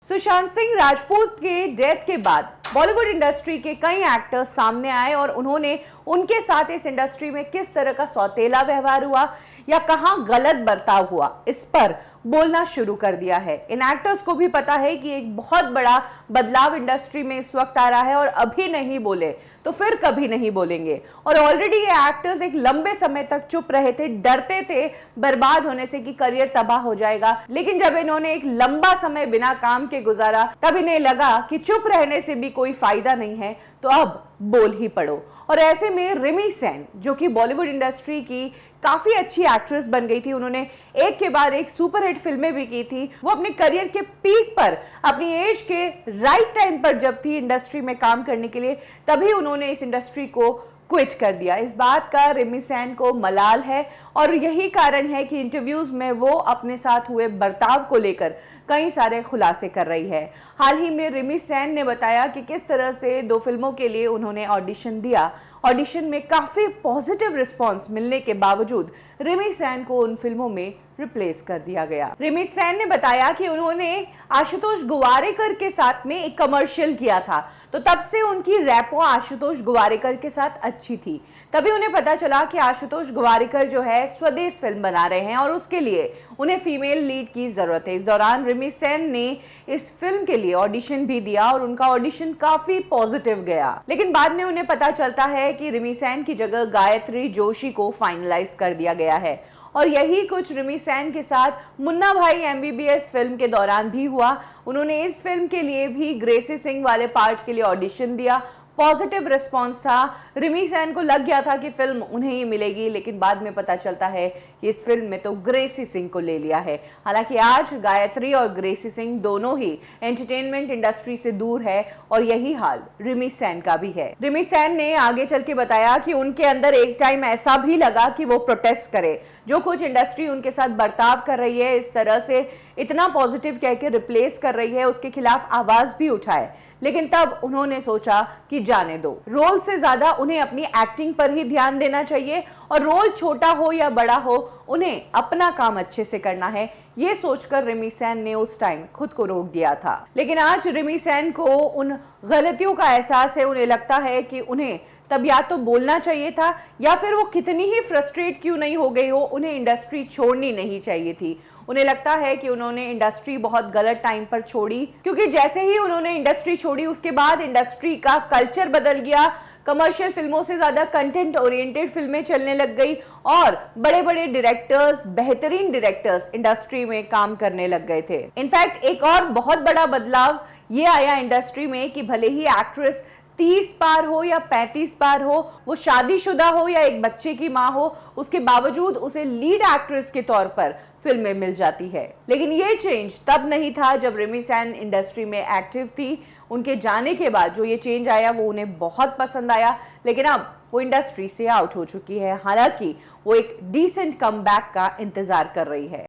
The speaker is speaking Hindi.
सुशांत सिंह राजपूत के डेथ के बाद बॉलीवुड इंडस्ट्री के कई एक्टर्स सामने आए और उन्होंने उनके साथ इस इंडस्ट्री में किस तरह का सौतेला व्यवहार हुआ या कहां गलत बर्ताव हुआ, इस पर बोलना शुरू कर दिया है। इन एक्टर्स को भी पता है कि एक बहुत बड़ा बदलाव इंडस्ट्री में इस वक्त आ रहा है और अभी नहीं बोले तो फिर कभी नहीं बोलेंगे। और ऑलरेडी ये एक्टर्स एक लंबे समय तक चुप रहे थे, डरते थे बर्बाद होने से कि करियर तबाह हो जाएगा। लेकिन जब इन्होंने एक लंबा समय बिना काम के गुजारा तब इन्हें लगा कि चुप रहने से भी कोई फायदा नहीं है, तो अब बोल ही पड़ो। और ऐसे में रिमी सेन, जो कि बॉलीवुड इंडस्ट्री की काफी अच्छी एक्ट्रेस बन गई थी, उन्होंने एक के बाद एक सुपरहिट फिल्में भी की थी। वो अपने करियर के पीक पर, अपनी एज के राइट टाइम पर जब थी इंडस्ट्री में काम करने के लिए, तभी उन्होंने इस इंडस्ट्री को क्विट कर दिया। इस बात का रिमी सेन को मलाल है और यही कारण है कि इंटरव्यूज में वो अपने साथ हुए बर्ताव को लेकर कई सारे खुलासे कर रही है। हाल ही में रिमी सेन ने बताया कि किस तरह से 2 फिल्मों के लिए उन्होंने ऑडिशन दिया। ऑडिशन में काफी पॉजिटिव रिस्पांस मिलने के बावजूद रिमी सेन को उन फिल्मों में रिप्लेस कर दिया गया। रिमी सेन ने बताया कि उन्होंने आशुतोष गुवारिकर के साथ में एक कमर्शियल किया था, तो तब से उनकी रैपो आशुतोष गुवारिकर के साथ अच्छी थी। तभी उन्हें पता चला कि आशुतोष गुवारिकर जो है स्वदेश फिल्म बना रहे हैं और उसके लिए उन्हें फीमेल लीड की जरूरत है। इस दौरान रिमी सेन ने इस फिल्म के लिए ऑडिशन भी दिया और उनका ऑडिशन काफी पॉजिटिव गया। लेकिन बाद में उन्हें पता चलता है कि रिमी सेन की जगह गायत्री जोशी को फाइनलाइज कर दिया गया है। और यही कुछ रिमी सेन के साथ मुन्ना भाई MBBS फिल्म के दौरान भी हुआ। उन्होंने इस फिल्म के लिए भी ग्रेसी सिंह वाले पार्ट के लिए ऑडिशन दिया। पॉजिटिव रिस्पांस था। रिमी सेन को लग गया था कि फिल्म उन्हें ही मिलेगी, लेकिन बाद में पता चलता है कि इस फिल्म में तो ग्रेसी सिंह को ले लिया है। हालांकि आज गायत्री और ग्रेसी सिंह दोनों ही एंटरटेनमेंट इंडस्ट्री से दूर है और यही हाल रिमी सेन का भी है। रिमी सेन ने आगे चल के बताया कि उनके अंदर एक टाइम ऐसा भी लगा कि वो प्रोटेस्ट करे। जो कुछ इंडस्ट्री उनके साथ बर्ताव कर रही है, इस तरह से इतना पॉजिटिव कह के रिप्लेस कर रही है, उसके खिलाफ आवाज भी उठाए। लेकिन तब उन्होंने सोचा कि जाने दो, रोल से ज्यादा उन्हें अपनी एक्टिंग पर ही ध्यान देना चाहिए और रोल छोटा हो या बड़ा हो, उन्हें अपना काम अच्छे से करना है। ये सोचकर रिमी सेन ने उस टाइम खुद को रोक दिया था। लेकिन आज रिमी सेन को उन गलतियों का एहसास है। उन्हें लगता है कि उन्हें तब या तो बोलना चाहिए था या फिर वो कितनी ही फ्रस्ट्रेट क्यों नहीं हो गई हो, उन्हें इंडस्ट्री छोड़नी नहीं चाहिए थी। उन्हें लगता है कि उन्होंने इंडस्ट्री बहुत गलत टाइम पर छोड़ी, क्योंकि जैसे ही उन्होंने इंडस्ट्री छोड़ी उसके बाद इंडस्ट्री का कल्चर बदल गया। कमर्शियल फिल्मों से ज्यादा कंटेंट ओरिएंटेड फिल्में चलने लग गई और बड़े बड़े डायरेक्टर्स, बेहतरीन डायरेक्टर्स इंडस्ट्री में काम करने लग गए थे। इनफैक्ट एक और बहुत बड़ा बदलाव ये आया इंडस्ट्री में कि भले ही एक्ट्रेस 30 पार हो या 35 पार हो, वो शादीशुदा हो या एक बच्चे की माँ हो, उसके बावजूद उसे लीड एक्ट्रेस के तौर पर फिल्में मिल जाती है। लेकिन ये चेंज तब नहीं था जब रिमी सेन इंडस्ट्री में एक्टिव थी। उनके जाने के बाद जो ये चेंज आया वो उन्हें बहुत पसंद आया, लेकिन अब वो इंडस्ट्री से आउट हो चुकी है। हालांकि वो एक डिसेंट कमबैक का इंतजार कर रही है।